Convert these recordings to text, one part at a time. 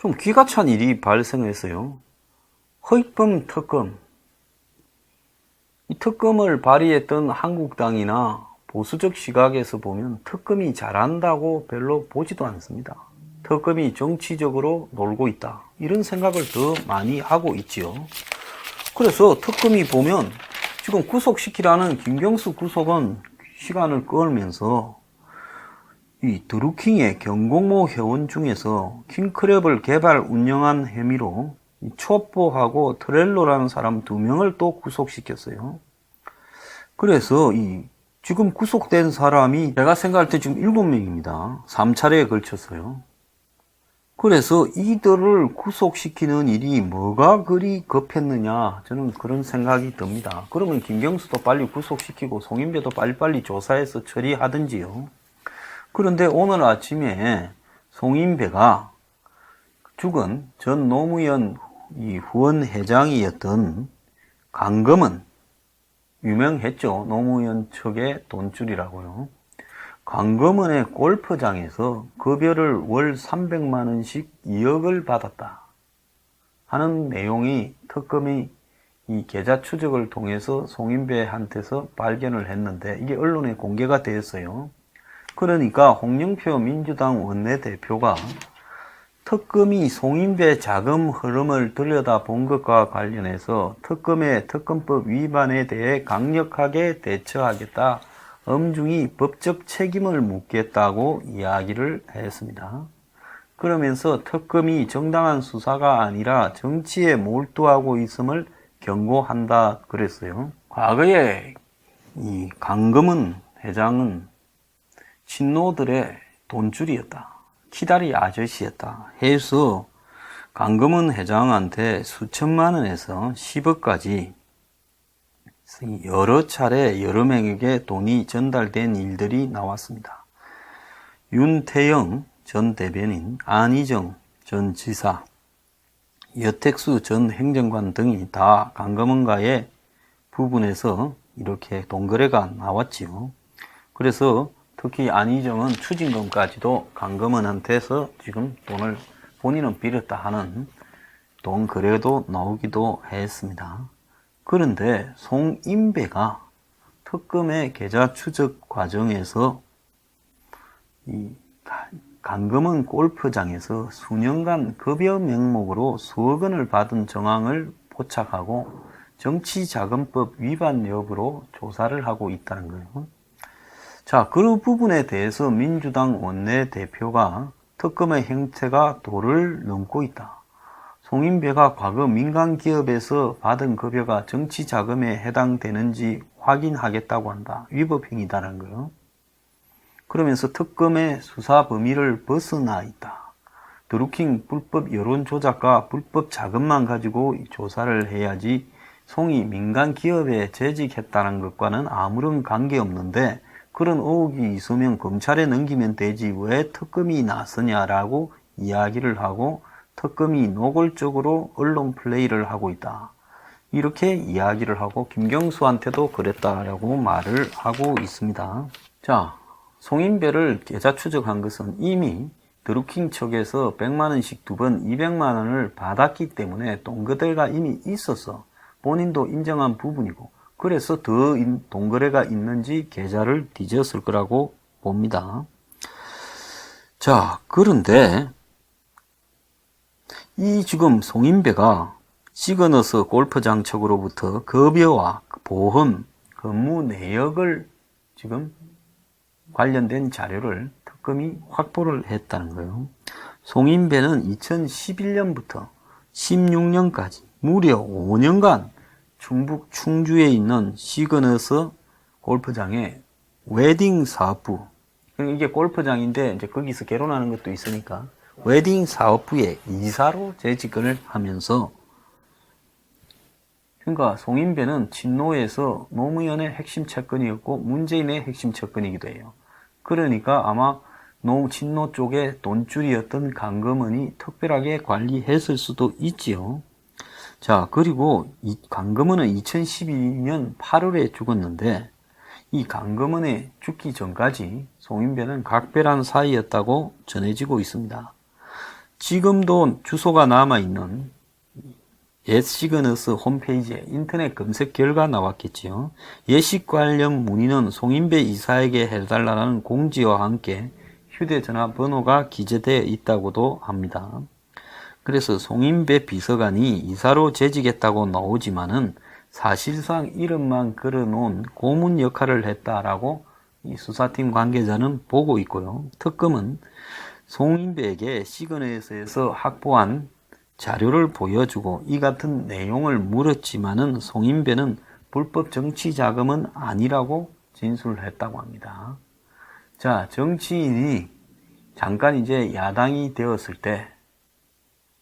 좀 기가 찬 일이 발생했어요. 허익범 특검. 이 특검을 발의했던 한국당이나 보수적 시각에서 보면 특검이 잘한다고 별로 보지도 않습니다. 특검이 정치적으로 놀고 있다, 이런 생각을 더 많이 하고 있지요. 그래서 특검이 보면 지금 구속시키라는 김경수 구속은 시간을 끌면서 이 드루킹의 경공모 회원 중에서 킹크랩을 개발 운영한 혐의로 촛보하고 트렐로라는 사람 2명을 또 구속시켰어요. 그래서 지금 구속된 사람이 제가 생각할 때 지금 7명입니다. 3차례에 걸쳤어요. 그래서 이들을 구속시키는 일이 뭐가 그리 급했느냐, 저는 그런 생각이 듭니다. 그러면 김경수도 빨리 구속시키고 송인배도 빨리빨리 조사해서 처리하든지요. 그런데 오늘 아침에 송인배가 죽은 전 노무현 후원 회장이었던 강금은, 유명했죠. 노무현 측의 돈줄이라고요. 강금은의 골프장에서 급여를 월 300만 원씩 2억을 받았다 하는 내용이 특검이 이 계좌 추적을 통해서 송인배한테서 발견을 했는데, 이게 언론에 공개가 되었어요. 그러니까 홍영표 민주당 원내대표가 특검이 송인배 자금 흐름을 들여다본 것과 관련해서 특검의 특검법 위반에 대해 강력하게 대처하겠다, 엄중히 법적 책임을 묻겠다고 이야기를 했습니다. 그러면서 특검이 정당한 수사가 아니라 정치에 몰두하고 있음을 경고한다 그랬어요. 과거에 이 강금은 회장은 친노들의 돈줄이었다, 키다리 아저씨였다 해서 강금은 회장한테 수천만 원에서 10억까지 여러 차례 여러 명에게 돈이 전달된 일들이 나왔습니다. 윤태영 전 대변인, 안희정 전 지사, 여택수 전 행정관 등이 다 강금은과의 부분에서 이렇게 돈 거래가 나왔지요. 그래서 특히 안희정은 추징금까지도 강금은한테서 지금 돈을 본인은 빌렸다 하는 돈 거래도 나오기도 했습니다. 그런데 송인배가 특검의 계좌 추적 과정에서 이 강금은 골프장에서 수년간 급여 명목으로 수억 원을 받은 정황을 포착하고 정치자금법 위반 여부로 조사를 하고 있다는 거예요. 자, 그 부분에 대해서 민주당 원내대표가 특검의 형태가 도를 넘고 있다, 송인배가 과거 민간기업에서 받은 급여가 정치자금에 해당되는지 확인하겠다고 한다, 위법행위다라는 거예요. 그러면서 특검의 수사 범위를 벗어나 있다, 드루킹 불법 여론조작과 불법 자금만 가지고 조사를 해야지 송이 민간기업에 재직했다는 것과는 아무런 관계없는데 그런 의혹이 있으면 검찰에 넘기면 되지 왜 특검이 나서냐라고 이야기를 하고, 특검이 노골적으로 언론 플레이를 하고 있다, 이렇게 이야기를 하고 김경수한테도 그랬다라고 말을 하고 있습니다. 자, 송인배를 계좌 추적한 것은 이미 드루킹 측에서 100만원씩 2번 200만원을 받았기 때문에 돈거래가 이미 있어서 본인도 인정한 부분이고, 그래서 더 돈거래가 있는지 계좌를 뒤졌을 거라고 봅니다. 자, 그런데 이 지금 송인배가 시그너스 골프장 측으로부터 급여와 보험, 근무 내역을 지금 관련된 자료를 특검이 확보를 했다는 거예요. 송인배는 2011년부터 16년까지 무려 5년간 충북 충주에 있는 시그너스 골프장의 웨딩 사업부, 이게 골프장인데 이제 거기서 결혼하는 것도 있으니까 웨딩 사업부의 이사로 재직을 하면서, 그러니까 송인배는 친노에서 노무현의 핵심 채권이었고 문재인의 핵심 채권이기도 해요. 그러니까 아마 친노 쪽의 돈줄이었던 강금은이 특별하게 관리했을 수도 있지요. 자, 그리고 이 강금은은 2012년 8월에 죽었는데 이 강금은의 죽기 전까지 송인배는 각별한 사이였다고 전해지고 있습니다. 지금도 주소가 남아있는 옛 시그너스 홈페이지에 인터넷 검색 결과 나왔겠지요. 예식 관련 문의는 송인배 이사에게 해달라는 공지와 함께 휴대전화 번호가 기재되어 있다고도 합니다. 그래서 송인배 비서관이 이사로 재직했다고 나오지만은 사실상 이름만 걸어놓은 고문 역할을 했다라고 이 수사팀 관계자는 보고 있고요. 특검은 송인배에게 시그너스에서 확보한 자료를 보여주고 이 같은 내용을 물었지만은 송인배는 불법 정치 자금은 아니라고 진술을 했다고 합니다. 자, 정치인이 잠깐 이제 야당이 되었을 때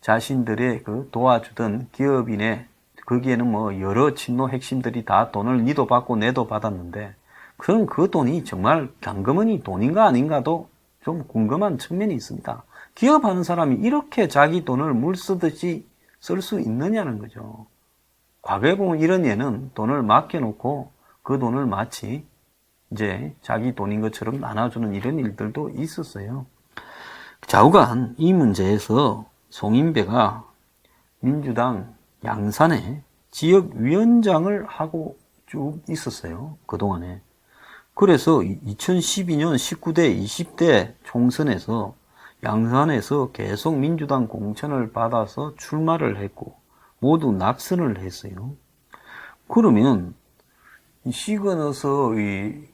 자신들의 그 도와주던 기업인의 거기에는 뭐 여러 친노 핵심들이 다 돈을 니도 받고 내도 받았는데 그럼 그 돈이 정말 강금은이 돈인가 아닌가도 좀 궁금한 측면이 있습니다. 기업하는 사람이 이렇게 자기 돈을 물 쓰듯이 쓸 수 있느냐는 거죠. 과거에 보면 이런 예는 돈을 맡겨놓고 그 돈을 마치 이제 자기 돈인 것처럼 나눠주는 이런 일들도 있었어요. 좌우간 이 문제에서 송인배가 민주당 양산에 지역위원장을 하고 쭉 있었어요. 그동안에. 그래서 2012년 19대 20대 총선에서 양산에서 계속 민주당 공천을 받아서 출마를 했고 모두 낙선을 했어요. 그러면 시그너스 이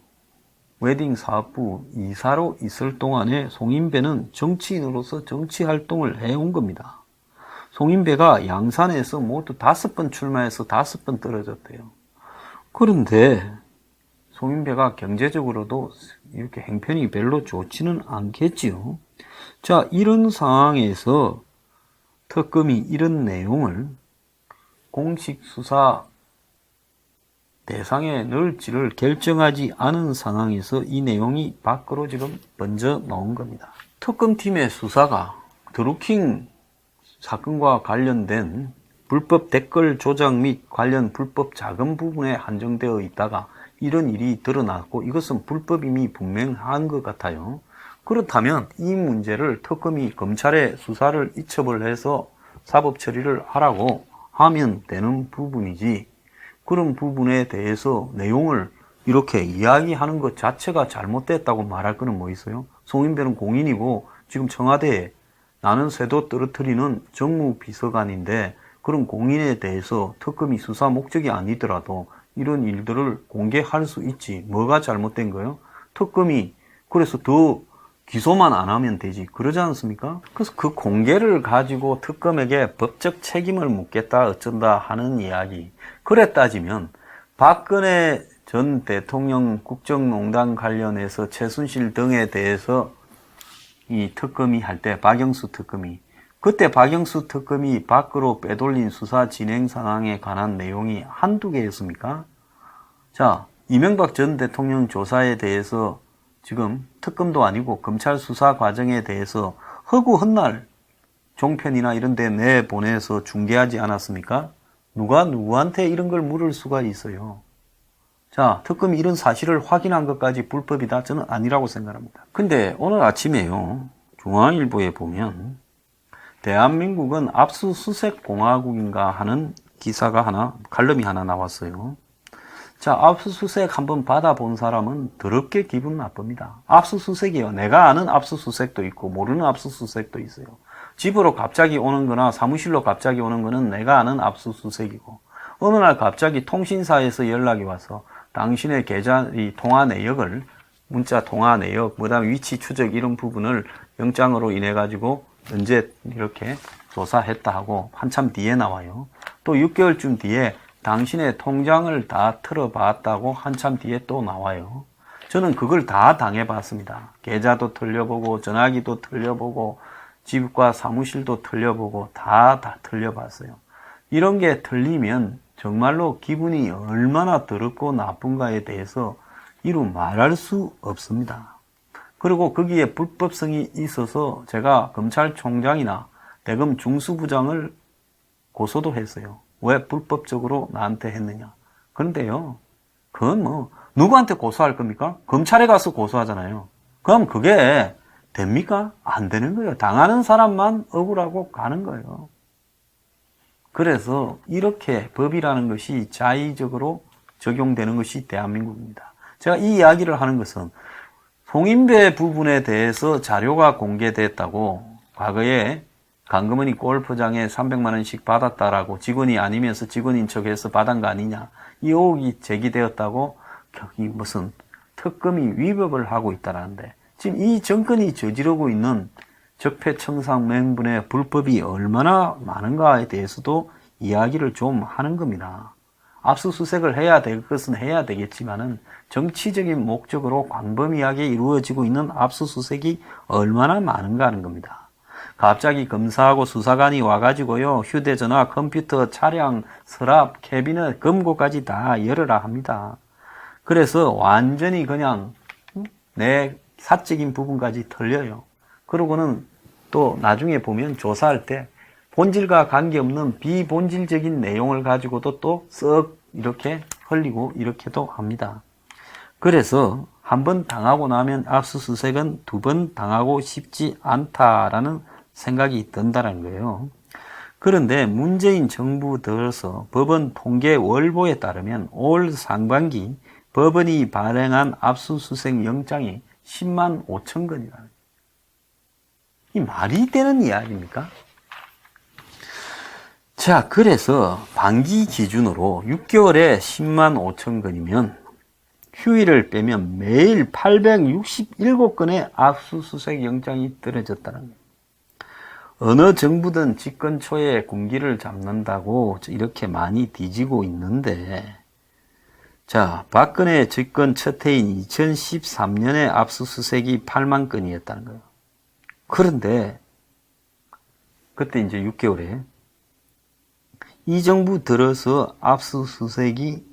웨딩 사업부 이사로 있을 동안에 송인배는 정치인으로서 정치 활동을 해온 겁니다. 송인배가 양산에서 모두 5번 출마해서 5번 떨어졌대요. 그런데 송인배가 경제적으로도 이렇게 행편이 별로 좋지는 않겠지요. 자, 이런 상황에서 특검이 이런 내용을 공식 수사 대상에 넣을지를 결정하지 않은 상황에서 이 내용이 밖으로 지금 번져 나온 겁니다. 특검팀의 수사가 드루킹 사건과 관련된 불법 댓글 조작 및 관련 불법 자금 부분에 한정되어 있다가 이런 일이 드러났고 이것은 불법임이 분명한 것 같아요. 그렇다면 이 문제를 특검이 검찰의 수사를 이첩을 해서 사법 처리를 하라고 하면 되는 부분이지 그런 부분에 대해서 내용을 이렇게 이야기하는 것 자체가 잘못됐다고 말할 거는 뭐 있어요? 송인배는 공인이고 지금 청와대에 나는 새도 떨어뜨리는 정무비서관인데 그런 공인에 대해서 특검이 수사 목적이 아니더라도 이런 일들을 공개할 수 있지. 뭐가 잘못된 거예요? 특검이 그래서 더 기소만 안 하면 되지. 그러지 않습니까? 그래서 그 공개를 가지고 특검에게 법적 책임을 묻겠다 어쩐다 하는 이야기. 그래 따지면 박근혜 전 대통령 국정농단 관련해서 최순실 등에 대해서 이 특검이 할 때 박영수 특검이 그때 박영수 특검이 밖으로 빼돌린 수사 진행 상황에 관한 내용이 한두 개였습니까? 자, 이명박 전 대통령 조사에 대해서 지금 특검도 아니고 검찰 수사 과정에 대해서 허구 헛날 종편이나 이런 데 내보내서 중계하지 않았습니까? 누가 누구한테 이런 걸 물을 수가 있어요. 자, 특검이 이런 사실을 확인한 것까지 불법이다? 저는 아니라고 생각합니다. 근데 오늘 아침에요, 중앙일보에 보면 대한민국은 압수수색 공화국인가 하는 기사가 칼럼이 하나 나왔어요. 자, 압수수색 한번 받아본 사람은 더럽게 기분 나쁩니다. 압수수색이요. 내가 아는 압수수색도 있고 모르는 압수수색도 있어요. 집으로 갑자기 오는 거나 사무실로 갑자기 오는 거는 내가 아는 압수수색이고 어느 날 갑자기 통신사에서 연락이 와서 당신의 계좌, 이 통화 내역을 문자 통화 내역, 그다음에 위치 추적 이런 부분을 영장으로 인해 가지고 언제 이렇게 조사했다 하고 한참 뒤에 나와요. 또 6개월쯤 뒤에 당신의 통장을 다 틀어봤다고 한참 뒤에 또 나와요. 저는 그걸 다 당해봤습니다. 계좌도 틀려보고 전화기도 틀려보고 집과 사무실도 틀려보고 다 틀려봤어요. 이런 게 틀리면 정말로 기분이 얼마나 더럽고 나쁜가에 대해서 이루 말할 수 없습니다. 그리고 거기에 불법성이 있어서 제가 검찰총장이나 대검 중수부장을 고소도 했어요. 왜 불법적으로 나한테 했느냐. 그런데요, 그건 뭐 누구한테 고소할 겁니까? 검찰에 가서 고소하잖아요. 그럼 그게 됩니까? 안 되는 거예요. 당하는 사람만 억울하고 가는 거예요. 그래서 이렇게 법이라는 것이 자의적으로 적용되는 것이 대한민국입니다. 제가 이 이야기를 하는 것은 송인배 부분에 대해서 자료가 공개됐다고 과거에 강금은이 골프장에 300만 원씩 받았다라고 직원이 아니면서 직원인 척해서 받은 거 아니냐 이 의혹이 제기되었다고 무슨 특검이 위법을 하고 있다라는데 지금 이 정권이 저지르고 있는 적폐청산 맹분의 불법이 얼마나 많은가에 대해서도 이야기를 좀 하는 겁니다. 압수수색을 해야 될 것은 해야 되겠지만은 정치적인 목적으로 광범위하게 이루어지고 있는 압수수색이 얼마나 많은가 하는 겁니다. 갑자기 검사하고 수사관이 와가지고요, 휴대전화, 컴퓨터, 차량, 서랍, 캐비넷, 금고까지 다 열어라 합니다. 그래서 완전히 그냥 내 사적인 부분까지 털려요. 그러고는 또 나중에 보면 조사할 때 본질과 관계없는 비본질적인 내용을 가지고도 또 썩 이렇게 흘리고 이렇게도 합니다. 그래서 한 번 당하고 나면 압수수색은 두 번 당하고 싶지 않다라는 생각이 든다는 거예요. 그런데 문재인 정부 들어서 법원 통계 월보에 따르면 올 상반기 법원이 발행한 압수수색 영장이 10만 5천 건이라는 이 말이 되는 이야기입니까? 자, 그래서 반기 기준으로 6개월에 10만 5천 건이면 휴일을 빼면 매일 867건의 압수수색 영장이 떨어졌다는 거예요. 어느 정부든 집권 초에 군기를 잡는다고 이렇게 많이 뒤지고 있는데, 자, 박근혜 집권 첫 해인 2013년에 압수수색이 8만 건이었다는 거예요. 그런데 그때 이제 6개월에 이 정부 들어서 압수수색이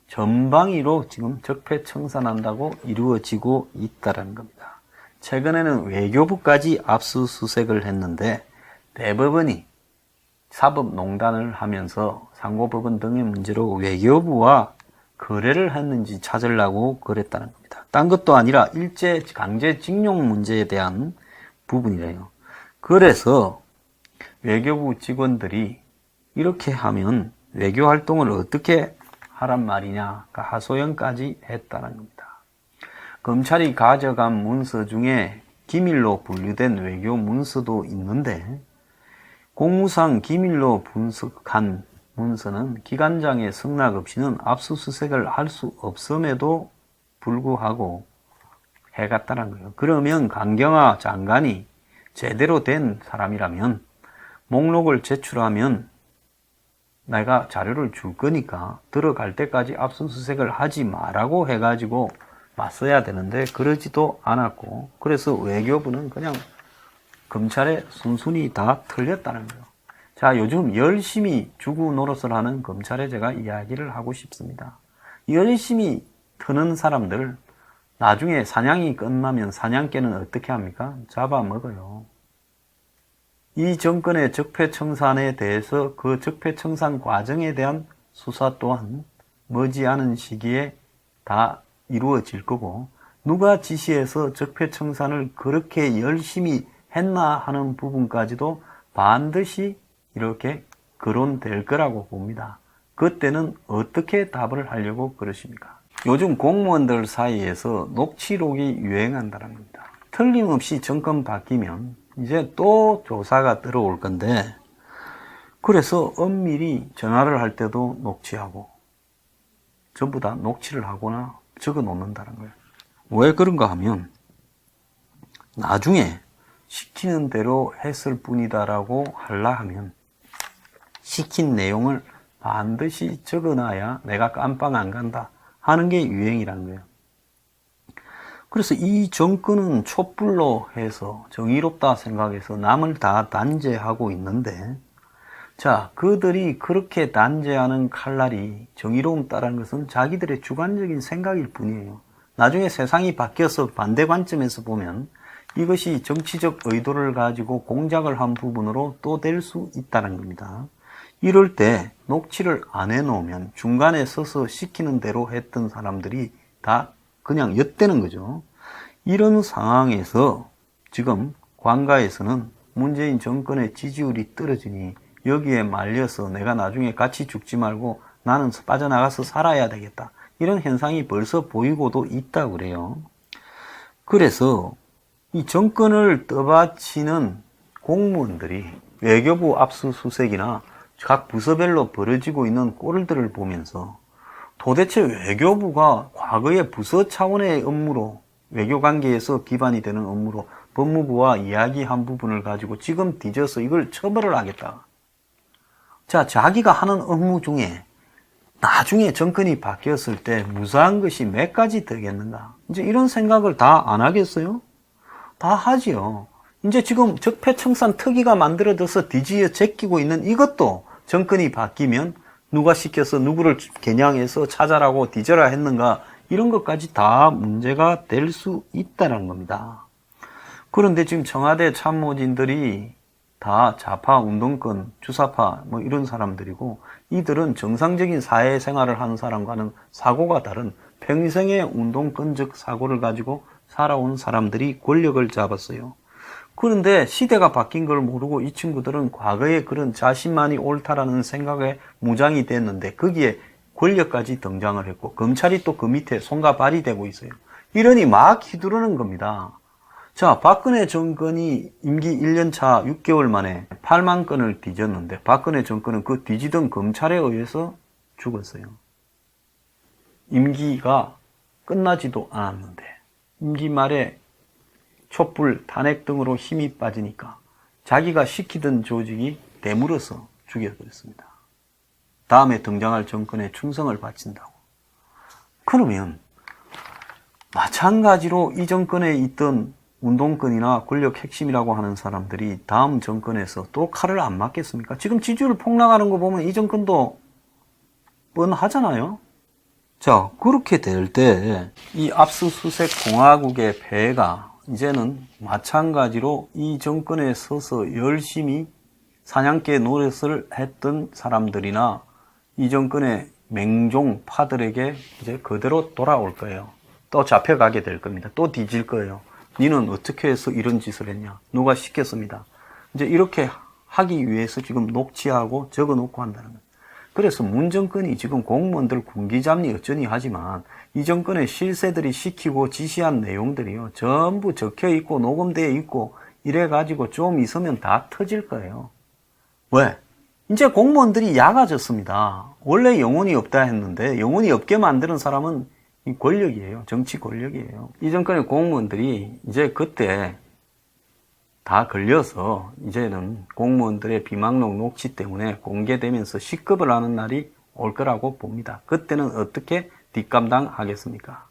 전방위로 지금 적폐청산한다고 이루어지고 있다는 겁니다. 최근에는 외교부까지 압수수색을 했는데 대법원이 사법농단을 하면서 상고법원 등의 문제로 외교부와 거래를 했는지 찾으려고 그랬다는 겁니다. 딴 것도 아니라 일제 강제징용 문제에 대한 부분이래요. 그래서 외교부 직원들이 이렇게 하면 외교 활동을 어떻게 하란 말이냐 하소연까지 했다는 겁니다. 검찰이 가져간 문서 중에 기밀로 분류된 외교 문서도 있는데 공무상 기밀로 분석한 문서는 기관장의 승낙 없이는 압수수색을 할 수 없음에도 불구하고 해갔다는 거예요. 그러면 강경화 장관이 제대로 된 사람이라면 목록을 제출하면 내가 자료를 줄 거니까 들어갈 때까지 압수수색을 하지 마라고 해가지고 맞서야 되는데 그러지도 않았고 그래서 외교부는 그냥 검찰에 순순히 다 틀렸다는 거예요. 자, 요즘 열심히 주구 노릇을 하는 검찰에 제가 이야기를 하고 싶습니다. 열심히 트는 사람들 나중에 사냥이 끝나면 사냥개는 어떻게 합니까? 잡아먹어요. 이 정권의 적폐청산에 대해서 그 적폐청산 과정에 대한 수사 또한 머지않은 시기에 다 이루어질 거고 누가 지시해서 적폐청산을 그렇게 열심히 했나 하는 부분까지도 반드시 이렇게 거론될 거라고 봅니다. 그때는 어떻게 답을 하려고 그러십니까? 요즘 공무원들 사이에서 녹취록이 유행한다는 겁니다. 틀림없이 정권 바뀌면 이제 또 조사가 들어올 건데 그래서 엄밀히 전화를 할 때도 녹취하고 전부 다 녹취를 하거나 적어 놓는다는 거예요. 왜 그런가 하면 나중에 시키는 대로 했을 뿐이다라고 하려 하면 시킨 내용을 반드시 적어놔야 내가 깜빵 안 간다 하는 게 유행이라는 거예요. 그래서 이 정권은 촛불로 해서 정의롭다 생각해서 남을 다 단죄하고 있는데 자, 그들이 그렇게 단죄하는 칼날이 정의로움다라는 것은 자기들의 주관적인 생각일 뿐이에요. 나중에 세상이 바뀌어서 반대 관점에서 보면 이것이 정치적 의도를 가지고 공작을 한 부분으로 또 될 수 있다는 겁니다. 이럴 때 녹취를 안 해놓으면 중간에 서서 시키는 대로 했던 사람들이 다 그냥 엿대는 거죠. 이런 상황에서 지금 관가에서는 문재인 정권의 지지율이 떨어지니 여기에 말려서 내가 나중에 같이 죽지 말고 나는 빠져나가서 살아야 되겠다. 이런 현상이 벌써 보이고도 있다고 그래요. 그래서 이 정권을 떠받치는 공무원들이 외교부 압수수색이나 각 부서별로 벌어지고 있는 꼴들을 보면서 도대체 외교부가 과거의 부서 차원의 업무로 외교관계에서 기반이 되는 업무로 법무부와 이야기한 부분을 가지고 지금 뒤져서 이걸 처벌을 하겠다. 자, 자기가 하는 업무 중에 나중에 정권이 바뀌었을 때 무사한 것이 몇 가지 되겠는가? 이제 이런 생각을 다 안 하겠어요? 다 하지요. 이제 지금 적폐청산 특위가 만들어져서 뒤지어 제끼고 있는 이것도 정권이 바뀌면 누가 시켜서 누구를 겨냥해서 찾아라고 뒤져라 했는가, 이런 것까지 다 문제가 될 수 있다는 겁니다. 그런데 지금 청와대 참모진들이 다 좌파, 운동권, 주사파 뭐 이런 사람들이고, 이들은 정상적인 사회생활을 하는 사람과는 사고가 다른 평생의 운동권적 사고를 가지고 살아온 사람들이 권력을 잡았어요. 그런데 시대가 바뀐 걸 모르고 이 친구들은 과거에 그런 자신만이 옳다라는 생각에 무장이 됐는데 거기에 권력까지 등장을 했고 검찰이 또 그 밑에 손과 발이 되고 있어요. 이러니 막 휘두르는 겁니다. 자, 박근혜 정권이 임기 1년차 6개월 만에 8만 건을 뒤졌는데 박근혜 정권은 그 뒤지던 검찰에 의해서 죽었어요. 임기가 끝나지도 않았는데 임기 말에 촛불, 탄핵 등으로 힘이 빠지니까 자기가 시키던 조직이 되물어서 죽여버렸습니다. 다음에 등장할 정권에 충성을 바친다고. 그러면 마찬가지로 이 정권에 있던 운동권이나 권력 핵심이라고 하는 사람들이 다음 정권에서 또 칼을 안 맞겠습니까? 지금 지지율 폭락하는 거 보면 이 정권도 뻔하잖아요. 자, 그렇게 될 때 이 압수수색 공화국의 폐해가 이제는 마찬가지로 이 정권에 서서 열심히 사냥개 노릇을 했던 사람들이나 이 정권의 맹종 파들에게 이제 그대로 돌아올 거예요. 또 잡혀가게 될 겁니다. 또 뒤질 거예요. 니는 어떻게 해서 이런 짓을 했냐? 누가 시켰습니다. 이제 이렇게 하기 위해서 지금 녹취하고 적어놓고 한다는 거예요. 그래서 문 정권이 지금 공무원들 군기잡니 어쩌니 하지만 이 정권의 실세들이 시키고 지시한 내용들이요, 전부 적혀있고 녹음되어 있고 이래가지고 좀 있으면 다 터질 거예요. 왜? 이제 공무원들이 약아졌습니다. 원래 영혼이 없다 했는데 영혼이 없게 만드는 사람은 이 권력이에요. 정치 권력이에요. 이 정권의 공무원들이 이제 그때 다 걸려서 이제는 공무원들의 비망록 녹취 때문에 공개되면서 식겁을 하는 날이 올 거라고 봅니다. 그때는 어떻게 뒷감당하겠습니까?